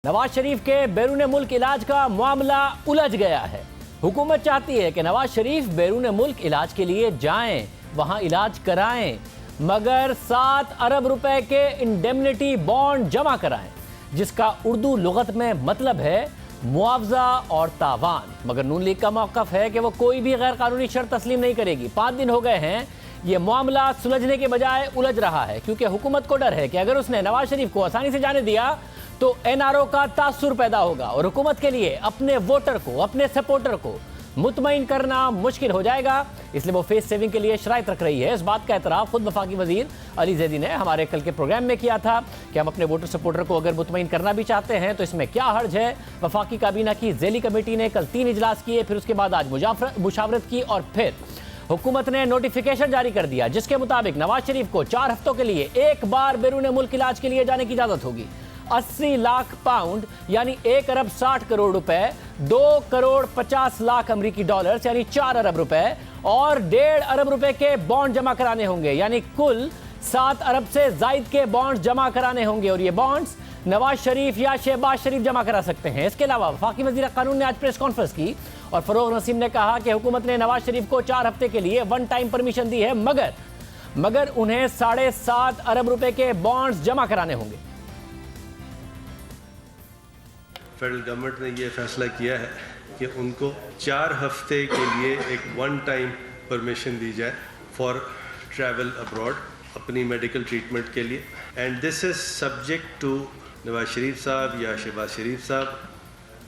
नवाज शरीफ के बैरून मुल्क इलाज का मामला उलझ गया है। हुकूमत चाहती है कि नवाज शरीफ बैरून मुल्क इलाज के लिए जाएं, वहां इलाज कराएं, मगर 7 अरब रुपए के इंडेमनिटी बॉन्ड जमा कराएं, जिसका उर्दू लुगत में मतलब है मुआवजा और तावान। मगर नून लीग का मौक़िफ़ है कि वो कोई भी गैर कानूनी शर्त तस्लीम नहीं करेगी। 5 दिन हो गए हैं ये मामला सुलझने के बजाय उलझ रहा है, क्योंकि हुकूमत को डर है कि अगर उसने नवाज शरीफ को आसानी से जाने दिया तो एनआरओ का तासुर पैदा होगा और हुकूमत के लिए अपने वोटर को, अपने सपोर्टर को मुतमईन करना मुश्किल हो जाएगा। इसलिए वो फेस सेविंग के लिए शराइत रख रही है। इस बात का एतराफ़ खुद वफाकी वजीर अली जैदी ने हमारे कल के प्रोग्राम में किया था कि हम अपने वोटर सपोर्टर को अगर मुतमईन करना भी चाहते हैं तो इसमें क्या हर्ज है। वफाकी काबीना की ज़ैली कमेटी ने कल 3 इजलास किए, फिर उसके बाद आज मुशावरत की और फिर हुकूमत ने नोटिफिकेशन जारी कर दिया, जिसके मुताबिक नवाज शरीफ को 4 हफ्तों के लिए एक बार बैरून मुल्क इलाज के लिए जाने की इजाज़त होगी। 80 लाख पाउंड यानी 1 अरब 60 करोड़ रुपए, 2 करोड़ 50 लाख अमेरिकी डॉलर्स यानी 4 अरब रुपए और 1.5 अरब रुपए के बॉन्ड जमा कराने होंगे, यानी कुल 7 अरब से जायद के बॉन्ड जमा कराने होंगे। और ये बॉन्ड्स नवाज शरीफ या शहबाज शरीफ जमा करा सकते हैं। इसके अलावा वफाकी वज़ीर कानून ने आज प्रेस कॉन्फ्रेंस की और फरोग नसीम ने कहा कि हुकूमत ने नवाज शरीफ को 4 हफ्ते के लिए 1 टाइम परमिशन दी है, मगर उन्हें 7.5 अरब रुपए के बॉन्ड्स जमा कराने होंगे। फेडरल गवर्नमेंट ने ये फैसला किया है कि उनको 4 हफ्ते के लिए एक 1 टाइम परमिशन दी जाए फॉर ट्रैवल अब्रॉड अपनी मेडिकल ट्रीटमेंट के लिए। And this is subject to Nawaz Sharif साहब या शहबाज शरीफ साहब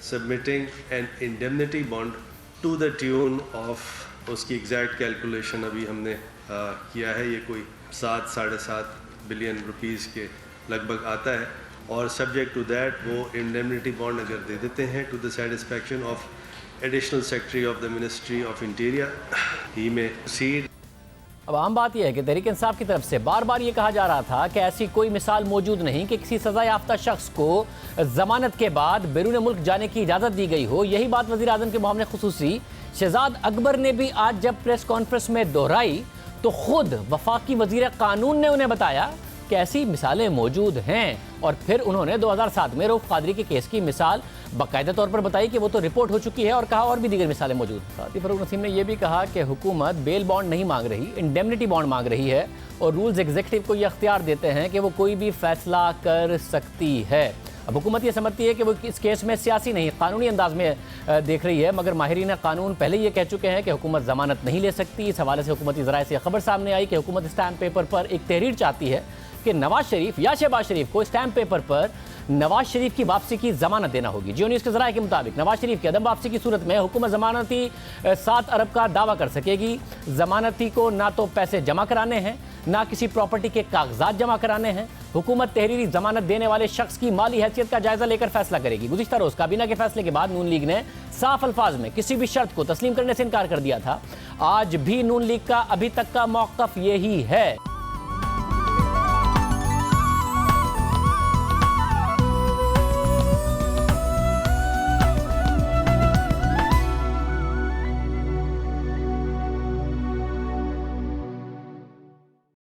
submitting an indemnity bond to the tune of, उसकी एग्जैक्ट कैलकुलेशन अभी हमने किया है, ये कोई 7-7.5 बिलियन रुपीज़ के लगभग आता है। और सब्जेक्ट टू दैट वो इंडेमनिटी बॉन्ड अगर दे देते हैं to the satisfaction of additional secretary of the ministry of interior, he may proceed. अब आम बात यह है कि तहरीक इंसाफ की तरफ से बार बार ये कहा जा रहा था कि ऐसी कोई मिसाल मौजूद नहीं कि किसी सजा याफ्ता शख्स को जमानत के बाद बैरून मुल्क जाने की इजाज़त दी गई हो। यही बात वज़ीर आज़म के मामले खुसूसी शहजाद अकबर ने भी आज जब प्रेस कॉन्फ्रेंस में दोहराई तो खुद वफाकी वज़ीर कानून ने उन्हें बताया कि ऐसी मिसालें मौजूद हैं। और फिर उन्होंने 2007 में रऊफ कादरी के केस की मिसाल बाकायदा तौर पर बताई कि वो तो रिपोर्ट हो चुकी है, और कहा और भी दीगर मिसालें मौजूद। साथ ही फरूक नसीम ने यह भी कहा कि हुकूमत बेल बॉन्ड नहीं मांग रही, इंडेमनिटी बॉन्ड मांग रही है और रूल्स एग्जीक्यूटिव को यह अख्तियार देते हैं कि वो कोई भी फैसला कर सकती है। अब हुकूमत ये समझती है कि वो इस केस में सियासी नहीं कानूनी अंदाज में देख रही है, मगर माहिरीन कानून पहले ये कह चुके हैं कि हुकूमत जमानत नहीं ले सकती। इस हवाले से हुकूमती ज़राए से खबर सामने आई कि हुकूमत स्टैम्प पेपर पर एक तहरीर चाहती है कि नवाज शरीफ या शहबाज शरीफ को स्टैम्प पेपर पर नवाज शरीफ की वापसी की जमानत देना होगी। जियो न्यूज़ के ज़राए के मुताबिक नवाज शरीफ की अदम वापसी की सूरत में हुकूमत जमानती 7 अरब का दावा कर सकेगी। जमानती को ना तो पैसे जमा कराने हैं, ना किसी प्रॉपर्टी के कागजात जमा कराने हैं। हुकूमत तहरीरी जमानत देने वाले शख्स की माली हैसियत का जायजा लेकर फैसला करेगी। गुज़िश्ता रोज़ काबीना के फैसले के बाद नून लीग ने साफ अल्फाज में किसी भी शर्त को तस्लीम करने से इनकार कर दिया था। आज भी नून लीग का अभी तक का मौक़िफ़ यही है।